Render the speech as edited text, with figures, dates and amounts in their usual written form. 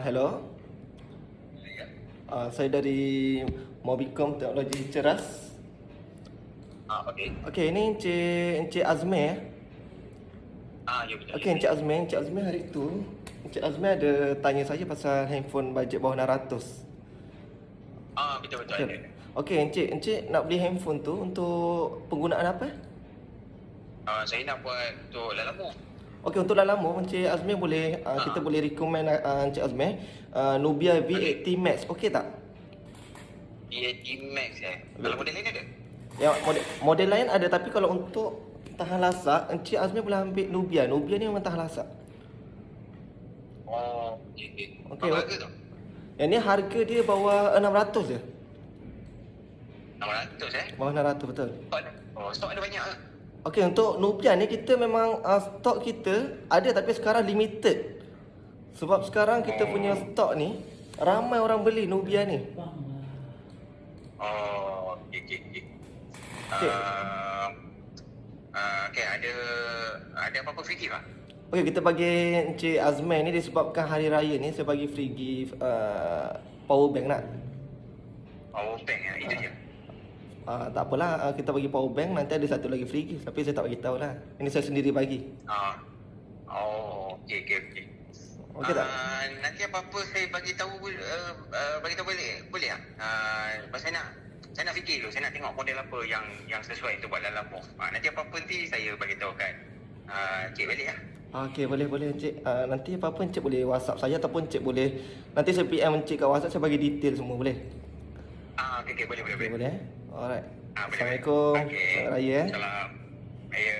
Hello. Saya dari Mobicom Teknologi Ceras. Okey. Okey, ini Encik Azmi eh? Ya betul. Okey, Encik Azmi hari tu Encik Azmi ada tanya saya pasal handphone bajet bawah 600. Betul-betul Okey. ada. Okey, Encik nak beli handphone tu untuk penggunaan apa? Saya nak buat untuk Lalamu. Okey, untuk Lalamu, Encik Azmi boleh kita boleh recommend Encik Azmi Nubia V80 Max. Okey tak? V80 Max Kalau model lain ada? Yang model lain ada, tapi kalau untuk tahan lasak, Encik Azmi boleh ambil Nubia. Nubia ni memang tahan lasak. Okey. Okey. Berapa harga tu? Yang ni harga dia bawah 600 je. 600 Bawah 600 betul. Stok ada banyak ke? Okey, untuk Nubia ni kita memang stok kita ada, tapi sekarang limited. Sebab sekarang kita punya stok ni ramai orang beli Nubia ni. Okey. Okey. Okey, ada apa-apa free gift tak? Okey, kita bagi Encik Azman ni disebabkan hari raya ni, saya bagi free gift power bank nak. Power bank itu je. Tak apalah, kita bagi power bank, nanti ada satu lagi free gift, tapi saya tak bagi tahu lah. Ini saya sendiri bagi. Okey. Okey tak? Nanti apa-apa saya bagi tahu boleh tak? Pasal saya nak fikir dulu, saya nak tengok model apa yang sesuai untuk buat dalam box. Nanti apa-apa nanti saya bagi tahu kan. Cik balik lah. Okey, boleh Encik. Nanti apa-apa Encik boleh WhatsApp saya, ataupun Encik boleh nanti saya PM Encik kat WhatsApp, saya bagi detail semua, boleh? Okey, boleh. Boleh. Alright. Boleh. Assalamualaikum. Okey. Selamat raya. Salam. Raya.